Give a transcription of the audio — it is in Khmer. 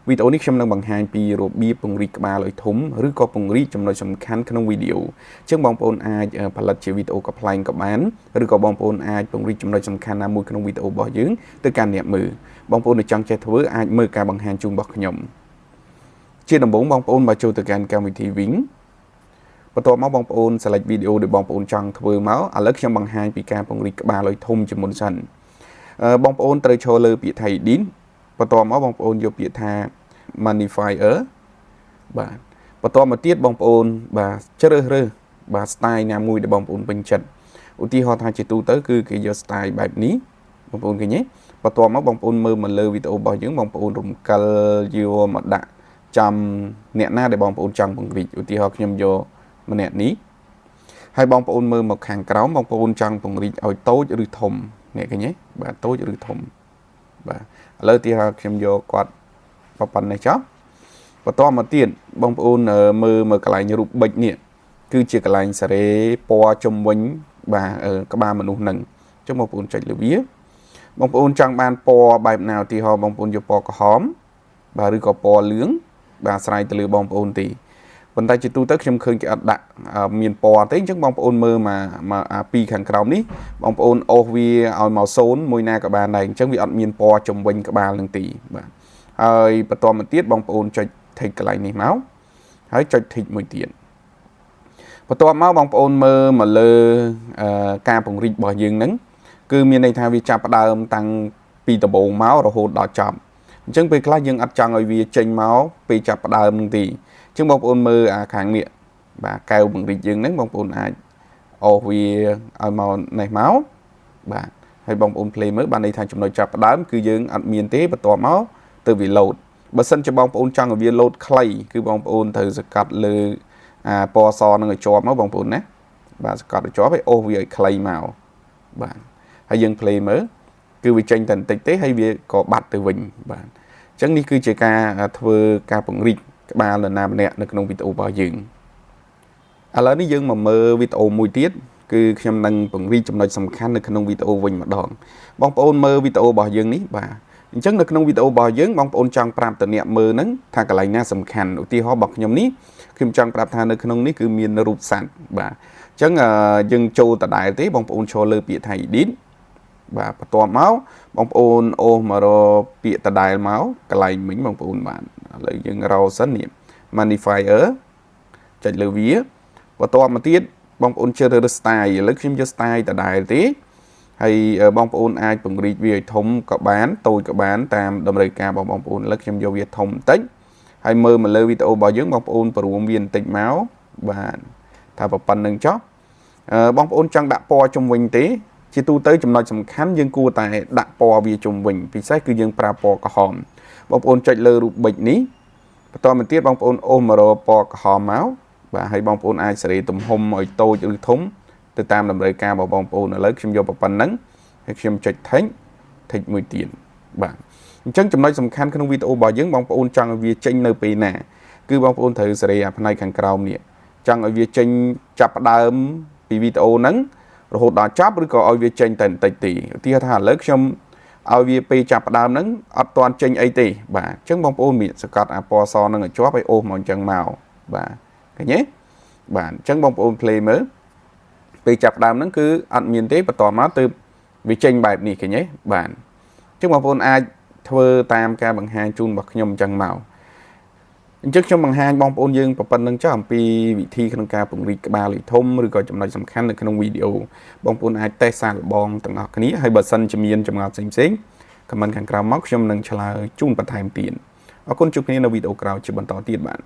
វីដេអូនេះខ្ញុំនឹងបង្ហាញពីរបៀបពង្រីកក្បាលឲ្យធំឬក៏ពង្រីកចំណុចសំខាន់ក្នុងវីដេអូអញ្ចឹងបងប្អូនអាចផលិតជាវីដេអូកំ pl ែងក៏បានឬក៏បងប្អូនអាចពង្រីកចំណុចសំខាន់ណាមួយក្នុងវីដេអូរបស់យើងទៅកាន់អ្នកមើលបងប្អូនដែលចង់ចេះធ្វើអាចមើលការបង្ហាញជូនរបស់ខ្ញុំជាដំបូងបងប្អូនមកចូលទៅកាន់កម្មវិធីវិញបន្ទាប់មកបងប្អូន select វីដេអូដែលបងប្អូនចង់ធ្វើមកឥឡូវខ្ញុំបង្ហាញពីការពង្រីកក្បាលឲ្យធំជាមុនសិនបងប្អូនត្រូវចូលលើពាក្យថា edit បន្ទាប់មកបងប្អូនយកពាក្យថា magnifier បាទបន្ទាប់មកទៀតបងប្អូនបាទជ្រើសរើសបាទ style ណាមួយដែលបងប្អូនពេញចិត្តឧទាហរណ៍ថាជាទូទៅគឺគេយក style បែបនេះបងប្អូនឃើញទេបន្ទាប់មកបងប្អូនមើលមកលើវីដេអូរបស់យើងបងប្អូនរំកិលយកមកដាក់ចាំអ្នកណាដែលបងប្អូនចង់ពង្រីកឧទាហរណ៍ខ្ញុំយកម្នាក់នេះហើយបងប្អូនមើលមកខាងក្រោមបងប្អូនចង់ពង្រីកឲ្យតូចឬធំអ្នកឃើញទេបាទតូចឬធំបាទឥឡូវទីខ្ញុំយកគាត់ប៉ុណ្ណេះចុះបន្តមកទៀតបងប្អូនមើលកន្លែងរូបប៊ិចនេះគឺជាកន្លែងសារ៉េពណ៌ជុំវិញបាទក្បាលមនុស្សនឹងអញ្ចឹងបងប្អូនចុចលើវាបងប្អូនចង់បានពណ៌បែបណាឧទាហរណ៍បងប្អូនយកពណ៌ក្រហមបាទឬក៏ពណ៌លឿងបាទអាស្រ័យទៅលើបងប្អូនទេប៉ុន្តែជាទូទៅខ្ញុំឃើញគេអត់ដាក់មានពណ៌ទេអញ្ចឹងបងប្អូនមើលមកអាពីរខាងក្រោមនេះបងប្អូនអូសវាឲ្យមក0មួយណាក៏បានដែរអញ្ចឹងវាអត់មានពណ៌ជុំវិញក្បាលនឹងទេបាទហើយបន្តមកទៀតបងប្អូនចុច tick កន្លែងនេះមកហើយចុច tick មួយទៀតបន្ទាប់មកបងប្អូនមើលមកលើការពង្រីករបស់យើងហ្នឹងគឺមានន័យថាវាចាប់ផ្ដើមតាំងពីដំបូងមករហូតដល់ចប់អញ្ចឹងពេលខ្លះយើងអត់ចង់ឲ្យវាចេញមកពេលចាប់ផ្ដើមនឹងទេអញ្ចឹងបងប្អូនមើលអាខាងនេះបាទកែវពង្រីកយើងហ្នឹងបងប្អូនអាចអូសវាឲ្យមកនេះមកបាទហើយបងប្អូន play មើលបានន័យថាចំណុចចាប់ផ្ដើមគឺយើងអត់មានទេបន្ទាប់មកទៅវា load បើសិនជាបងប្អូនចង់ឲ្យវា load ខ្លីគឺបងប្អូនត្រូវសកាត់លើពណ៌សនឹងឲ្យជាប់មកបងប្អូនណាបាទសកាត់ឲ្យជាប់ហើយអូសវាឲ្យខ្លីមកបាទហើយយើង play មើលគឺវាចេញតែបន្តិចទេហើយវាក៏បាត់ទៅវិញបាទអញ្ចឹងនេះគឺជាការធ្វើការពង្រីកក្បាលនរណាម្នាក់នៅក្នុងវីដេអូរបស់យើងឥឡូវនេះយើងមកមើលវីដេអូមួយទៀតគឺខ្ញុំនឹងពង្រីកចំណុចសំខាន់នៅក្នុងវីដេអូវិញម្ដងបងប្អូនមើលវីដេអូរបស់យើងនេះបាទអញ្ចឹងនៅក្នុងវីដេអូរបស់យើងបងប្អូនចង់ប្រាប់តអ្នកមើលហ្នឹងថាកន្លែងណាសំខាន់ឧទាហរណ៍របស់ខ្ញុំនេះខ្ញុំចង់ប្រាប់ថានៅក្នុងនេះគឺមានរូបសត្វបាទអញ្ចឹងយើងចូលដដែលទេបងប្អូនចូលលើពាក្យថា edit បាទបន្ទាប់មកបងប្អូនអូសមករកពាក្យដដែលមកកន្លែងមិញបងប្អូនបាទឥឡូវយើងរកសិននេះ magnifier ចុចលើវាបន្ទាប់មកទៀតបងប្អូនជ្រើសរើស style ឥឡូវខ្ញុំយក style ដដែលទេហើយបងប្អូនអាចពង្រីកវាឲ្យធំក៏បានតូចក៏បានតាមតម្រូវការរបស់បងប្អូនឥឡូវខ្ញុំយកវាធំបន្តិចហើយមើលមកលើវីដេអូរបស់យើងបងប្អូនព្រមវាបន្តិចមកបាទថាប៉ុណ្្នឹងចុះបងប្អូនចង់ដាក់ពណ៌ជុំវិញទេជាទូទៅចំណុចសំខាន់យើងគួរតែដាក់ពណ៌វាជុំវិញពិសេសគឺយើងប្រើពណ៌ក្រហមបងប្អូនចុចលើរូបប៊ិចនេះបន្តមកទៀតបងប្អូនអូសមករកពណ៌ក្រហមមកបាទហើយបងប្អូនអាចសេរីទំហំឲ្យតូចឬធំទៅតាមតម្រូវការរបស់បងប្អូនឥឡូវខ្ញុំយកប៉ុណ្្នឹងហើយខ្ញុំចុច tick មួយទៀតបាទអញ្ចឹងចំណុចសំខាន់ក្នុងវីដេអូរបស់យើងបងប្អូនចង់ឲ្យវាចេញនៅពេលណាគឺបងប្អូនត្រូវសេរីអាផ្នែកខាងក្រោមនេះចង់ឲ្យវាចេញចាប់ផ្ដើមពីវីដេអូហ្នឹងរហូតដល់ចប់ឬក៏ឲ្យវាចេញតែបន្តិចទេឧទាហរណ៍ថាឥឡូវខ្ញុំឲ្យវាពេលចាប់ផ្ដើមហ្នឹងអត់ទាន់ចេញអីទេបាទអញ្ចឹងបងប្អូនមានសកាត់អាពណ៌សហ្នឹងឲ្យជាប់ឲ្យអូសមកអញ្ចឹងមកបាទឃើញទេបាទអញ្ចឹងបងប្អូន play មើលពេលចាប់ផ្ដើមហ្នឹងគឺអត់មានទេបន្តមកទៅវាចេញបែបនេះឃើញទេបាទអញ្ចឹងបងប្អូនអាចធ្វើតាមការបង្ហាញជូនរបស់ខ្ញុំអញ្ចឹងមកអញ្ចឹងខ្ញុំបង្ហាញបងប្អូនយើងប៉ុណ្្នឹងចុះអំពីវិធីក្នុងការពង្រីកក្បាលឲ្យធំឬក៏ចំណុចសំខាន់នៅក្នុងវីដេអូបងប្អូនអាចតេស្តសាកល្បងទាំងអស់គ្នាហើយបើសិនជាមានចម្ងល់ផ្សេងៗខមមិនខាងក្រោមមកខ្ញុំនឹងឆ្លើយជូនបន្ថែមទៀតអរគុណជួបគ្នានៅវីដេអូក្រោយជាបន្តទៀតបាទ